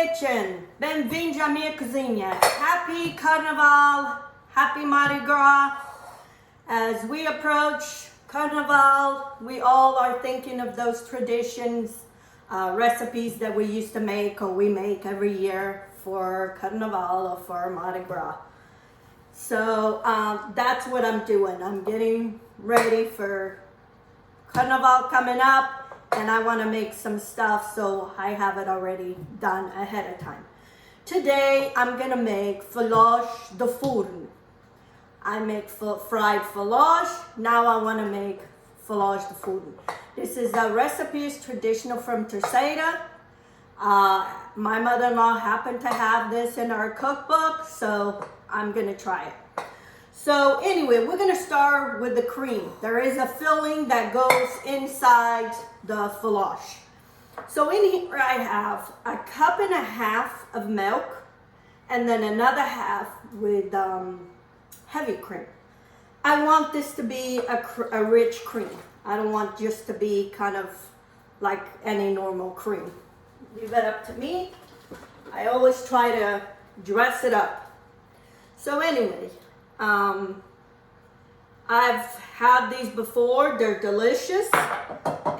kitchen. Bem-vindos à minha cozinha. Happy Carnival, happy Mardi Gras. As we approach Carnival, we all are thinking of those traditions, recipes that we used to make or we make every year for Carnival or for Mardi Gras. So that's what I'm doing. I'm getting ready for Carnival coming up, and I want to make some stuff, so I have it already done ahead of time. Today I'm gonna make filhoses de fourn. I make fried filhoses. Now I want to make filhoses de fourn. This is a recipe, is traditional from Terceira. My mother-in-law happened to have this in our cookbook, so I'm gonna try it. So anyway, we're gonna start with the cream. There is a filling that goes inside the filhose. So in here I have a cup and a half of milk, and then another half with heavy cream. I want this to be a rich cream. I don't want just to be kind of like any normal cream. Leave it up to me. I always try to dress it up. So anyway, I've had these before. They're delicious,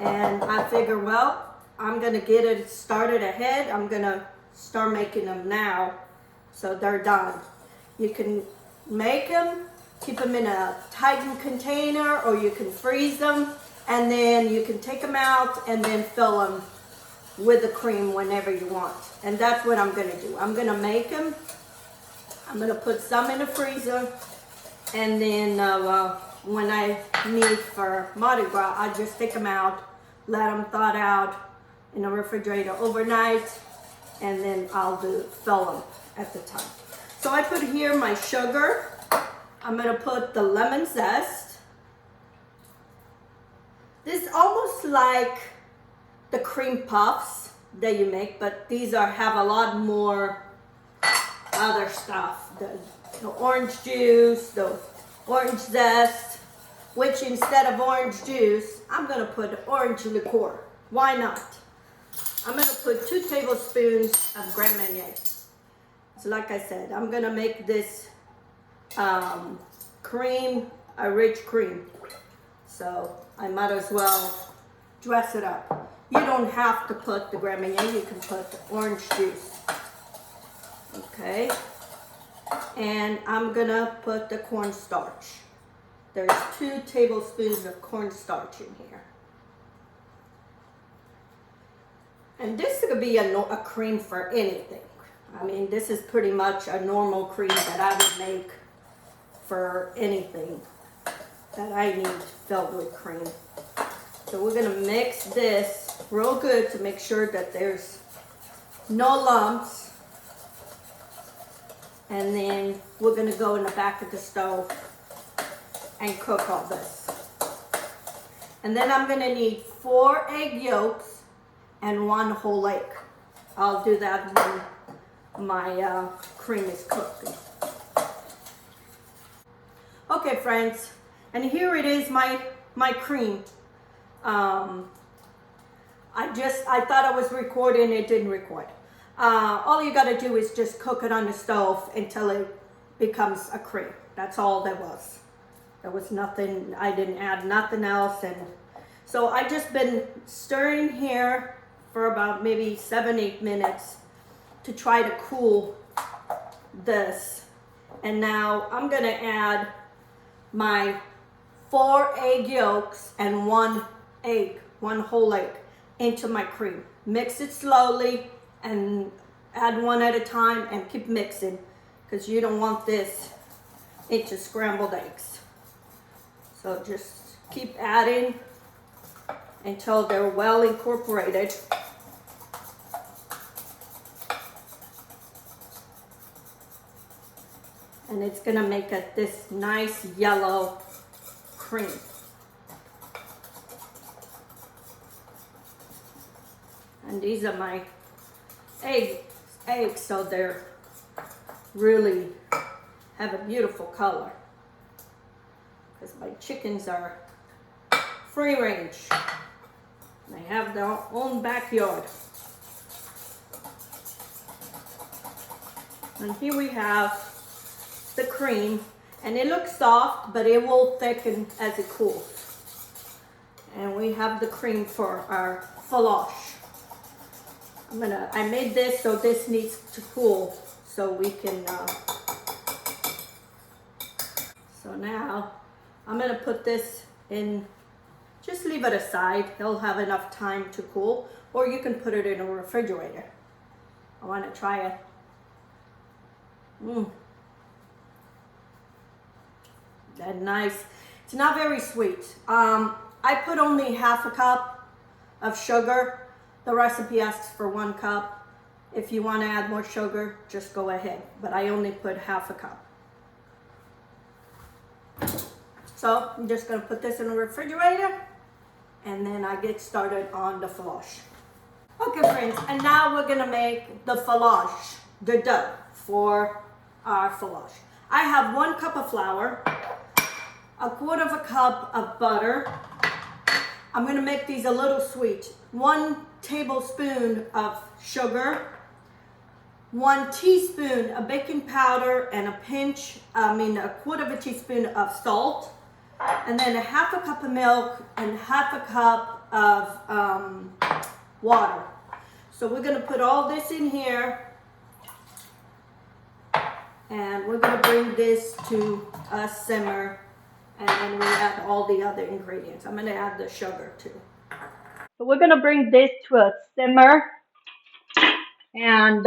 and I figure, well, I'm gonna get it started ahead. I'm gonna start making them now, so they're done. You can make them, keep them in a tightened container, or you can freeze them, and then you can take them out and then fill them with the cream whenever you want. And that's what I'm gonna do. I'm gonna make them. I'm gonna put some in the freezer, and then when I need for Mardi Gras, I just take them out, let them thaw out in the refrigerator overnight, and then I'll fill them at the time. So I put here my sugar. I'm gonna put the lemon zest. This is almost like the cream puffs that you make, but these have a lot more other stuff. The orange juice, the orange zest, which instead of orange juice, I'm gonna put orange liqueur. Why not? I'm gonna put 2 tablespoons of Grand Marnier. So like I said, I'm gonna make this cream a rich cream. So I might as well dress it up. You don't have to put the Grand Marnier, you can put the orange juice. Okay, and I'm gonna put the cornstarch. There's 2 tablespoons of cornstarch in here. And this could be a cream for anything. I mean, this is pretty much a normal cream that I would make for anything that I need filled with cream. So we're gonna mix this real good to make sure that there's no lumps. And then we're gonna go in the back of the stove and cook all this. And then I'm gonna need 4 egg yolks and 1 whole egg. I'll do that when my cream is cooked. Okay, friends, and here it is, my cream. I thought I was recording, it didn't record. All you gotta do is just cook it on the stove until it becomes a cream. That's all there was. There was nothing, I didn't add nothing else. And so I just been stirring here for about maybe 7-8 minutes to try to cool this. And now I'm gonna add my 4 egg yolks and 1 whole egg into my cream. Mix it slowly and add 1 at a time and keep mixing, because you don't want this into scrambled eggs. So just keep adding until they're well incorporated. And it's gonna make this nice yellow cream. And these are my eggs, so they're really have a beautiful color, because my chickens are free range. They have their own backyard. And here we have the cream, and it looks soft, but it will thicken as it cools. And we have the cream for our filoche. I made this so this needs to cool so we can, so now I'm gonna put this in, just leave it aside. It'll have enough time to cool, or you can put it in a refrigerator. I wanna try it. That's nice. It's not very sweet. I put only half a cup of sugar. The recipe asks for 1 cup. If you want to add more sugar, just go ahead. But I only put half a cup. So I'm just going to put this in the refrigerator, and then I get started on the filoche. Okay, friends, and now we're going to make the filoche, the dough for our filoche. I have 1 cup of flour, 1/4 cup of butter. I'm going to make these a little sweet. 1 tablespoon of sugar, 1 teaspoon of baking powder, and a 1/4 teaspoon of salt, and then 1/2 cup of milk and 1/2 cup of water. So we're going to put all this in here, and we're going to bring this to a simmer, and then we add all the other ingredients. I'm going to add the sugar too. So we're going to bring this to a simmer, and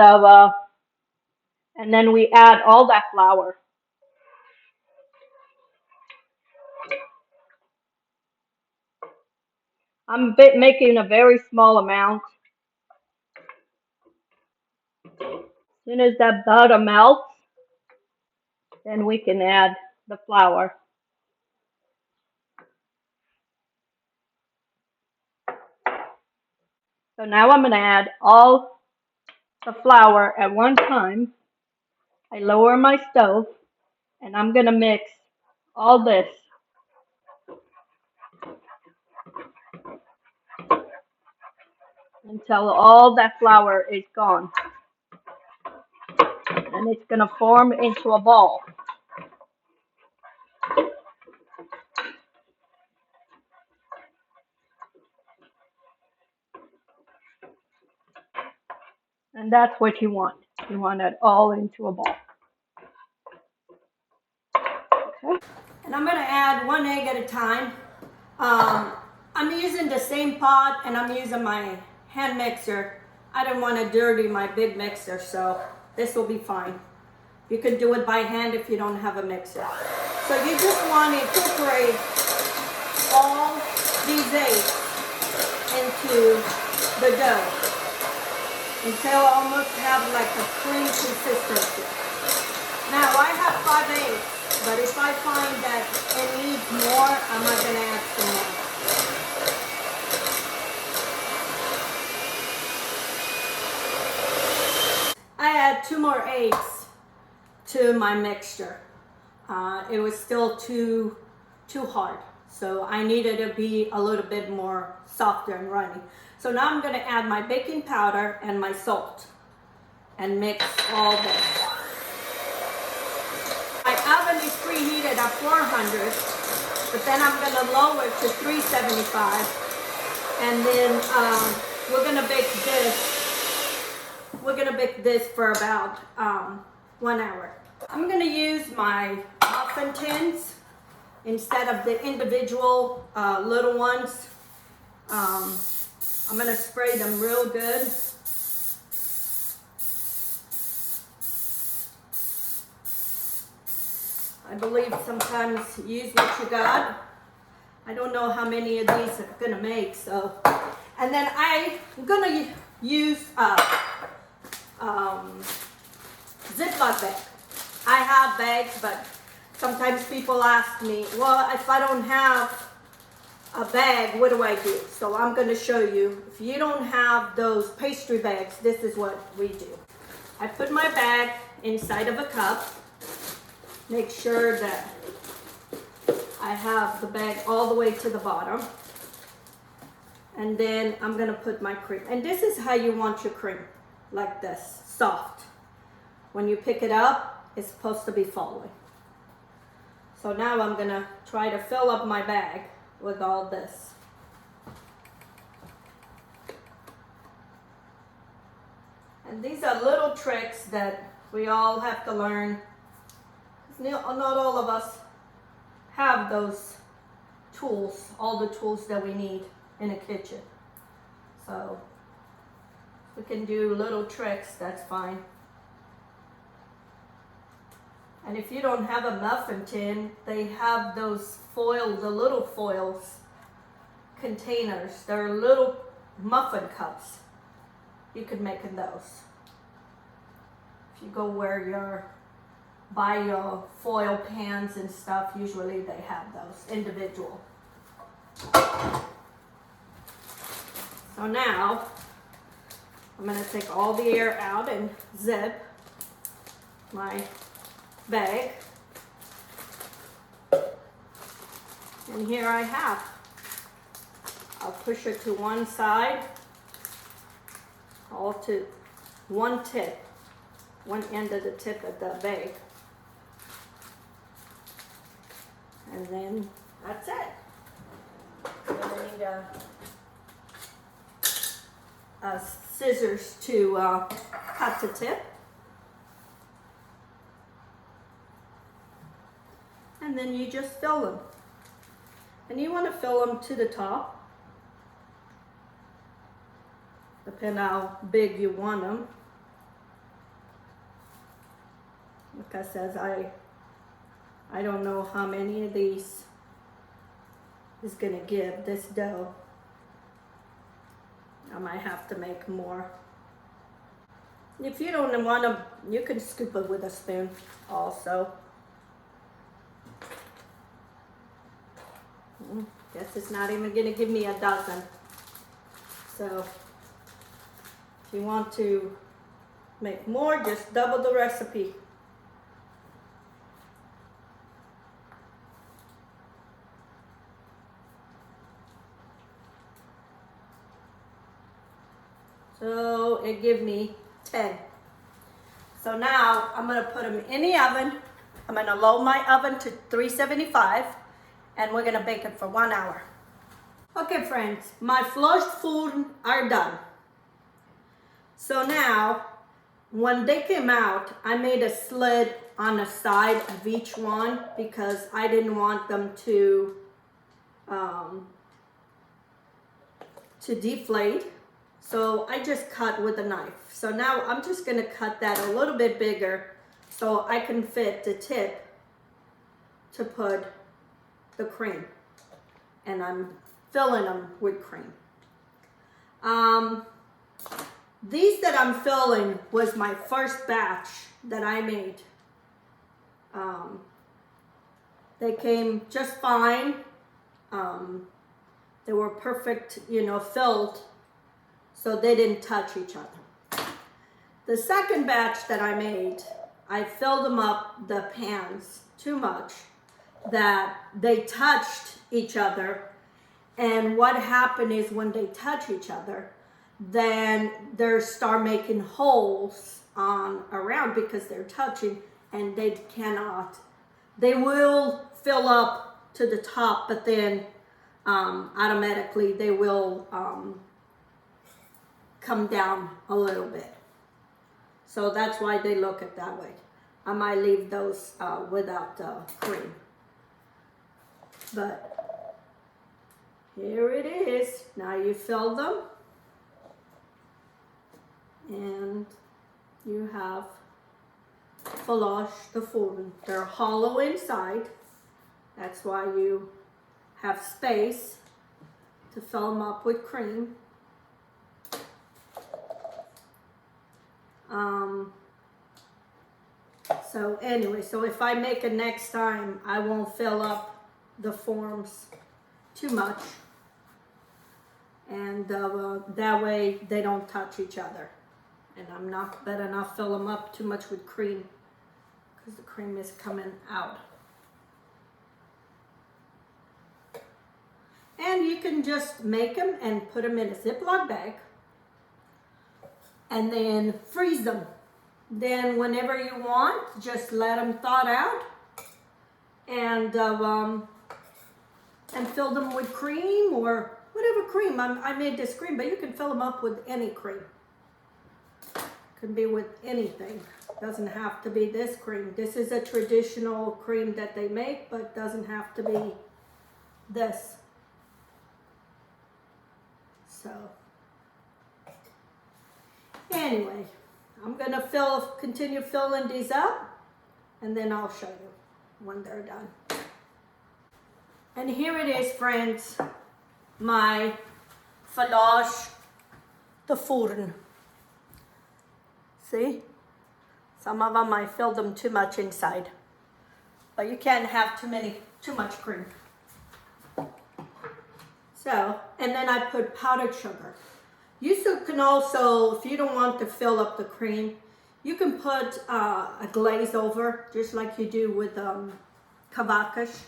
then we add all that flour. I'm making a very small amount. As soon as that butter melts, then we can add the flour. So now I'm going to add all the flour at one time. I lower my stove, and I'm going to mix all this until all that flour is gone. And it's going to form into a ball. And that's what you want. You want it all into a ball. Okay. And I'm going to add 1 egg at a time. I'm using the same pot, and I'm using my hand mixer. I don't want to dirty my big mixer, so this will be fine. You can do it by hand if you don't have a mixer. So you just want to incorporate all these eggs into the dough until almost have like a cream consistency. Now I have 5 eggs, but if I find that it needs more, I'm not going to add some more. I add 2 more eggs to my mixture. It was still too hard, so I needed to be a little bit more softer and runny. So now I'm going to add my baking powder and my salt and mix all this. My oven is preheated at 400, but then I'm going to lower it to 375, and then we're going to bake this. We're going to bake this for about 1 hour. I'm going to use my muffin tins instead of the individual little ones. I'm going to spray them real good. I believe sometimes use what you got. I don't know how many of these I'm going to make. So, and then I'm going to use Ziploc bag. I have bags, but sometimes people ask me, well, if I don't have a bag, what do I do? So I'm going to show you. If you don't have those pastry bags, this is what we do. I put my bag inside of a cup. Make sure that I have the bag all the way to the bottom. And then I'm going to put my cream. And this is how you want your cream, like this, soft. when you pick it up, it's supposed to be falling. So now I'm gonna try to fill up my bag with all this. And these are little tricks that we all have to learn. Not all of us have those tools, all the tools that we need in a kitchen. So we can do little tricks, that's fine. And if you don't have a muffin tin, they have those foil, the little foils containers. They're little muffin cups. You could make in those. If you go where you're buy your foil pans and stuff, usually they have those individual. So now I'm going to take all the air out and zip my bag. And here I have. I'll push it to one side, all to one tip, one end of the tip of the bag. And then that's it. I'm gonna need a scissors to cut the tip. And then you just fill them. And you want to fill them to the top. Depending how big you want them. Like I said, I don't know how many of these is gonna give this dough. I might have to make more. If you don't want to, you can scoop it with a spoon also. Guess it's not even gonna give me a dozen. So if you want to make more, just double the recipe. So it gave me 10. So now I'm gonna put them in the oven. I'm gonna lower my oven to 375 and we're gonna bake it for 1 hour. Okay friends, my flushed food are done. So now, when they came out, I made a slit on the side of each one because I didn't want them to deflate. So I just cut with a knife. So now I'm just gonna cut that a little bit bigger so I can fit the tip to put the cream. And I'm filling them with cream. These that I'm filling was my first batch that I made. They came just fine. They were perfect, you know, filled. So they didn't touch each other. The second batch that I made, I filled them up, the pans, too much, that they touched each other. And what happened is when they touch each other, then they start making holes on around because they're touching and they cannot. They will fill up to the top, but then automatically they will come down a little bit. So that's why they look it that way. I might leave those without cream. But here it is. Now you fill them. And you have filhoses the food. They're hollow inside. That's why you have space to fill them up with cream. So anyway, so if I make it next time, I won't fill up the forms too much. And that way they don't touch each other. And I'm not better not fill them up too much with cream because the cream is coming out. And you can just make them and put them in a Ziploc bag and then freeze them Then whenever you want, just let them thaw out and fill them with cream or whatever cream. I made this cream, but you can fill them up with any cream. Can be with anything. Doesn't have to be this cream. This is a traditional cream that they make, but doesn't have to be this. So anyway, I'm gonna continue filling these up, and then I'll show you when they're done. And here it is, friends, my filhose de fourn. See? Some of them I filled them too much inside, but you can't have too much cream. So, and then I put powdered sugar. You can also, if you don't want to fill up the cream, you can put a glaze over, just like you do with kavakas.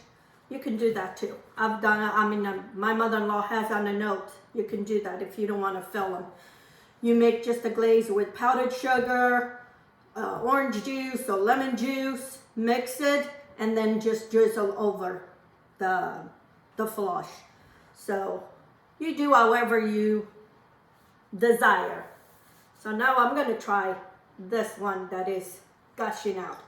You can do that too. I've done it. I mean, my mother-in-law has on a note. You can do that if you don't want to fill them. You make just a glaze with powdered sugar, orange juice or lemon juice, mix it, and then just drizzle over the filhose. So you do however you desire. So now I'm going to try this one that is gushing out.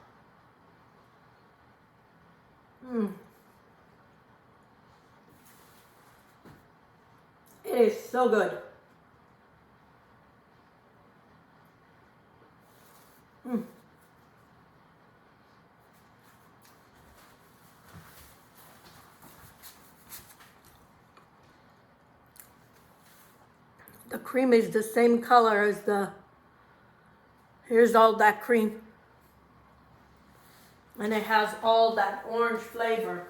It is so good. The cream is the same color as here's all that cream. And it has all that orange flavor.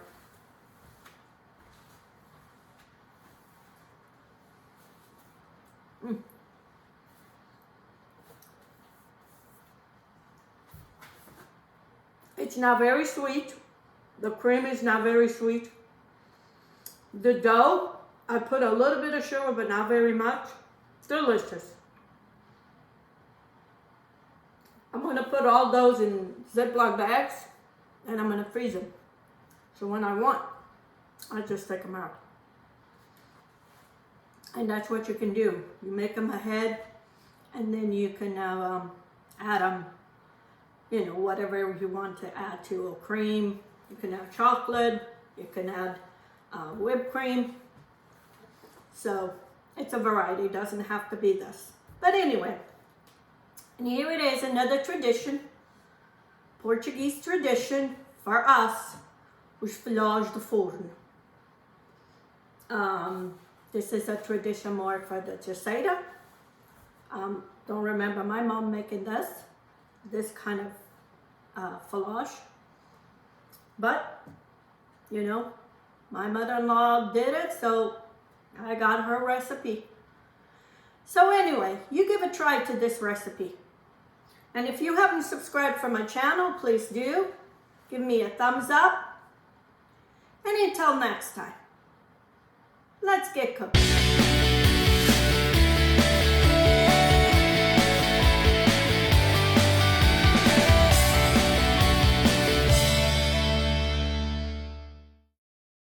It's not very sweet. The cream is not very sweet. The dough, I put a little bit of sugar, but not very much. It's delicious. I'm going to put all those in Ziploc bags, and I'm going to freeze them. So when I want, I just take them out. And that's what you can do. You make them ahead, and then you can add them, you know, whatever you want to add to a cream. You can add chocolate, you can add whipped cream. So it's a variety, it doesn't have to be this. But anyway, and here it is, another tradition, Portuguese tradition for us, os filhoses de forno. This is a tradition more for the terceira. Don't remember my mom making this kind of filhose. But, you know, my mother-in-law did it, so I got her recipe. So anyway, you give a try to this recipe. And if you haven't subscribed for my channel, please do. Give me a thumbs up. And until next time, let's get cooking.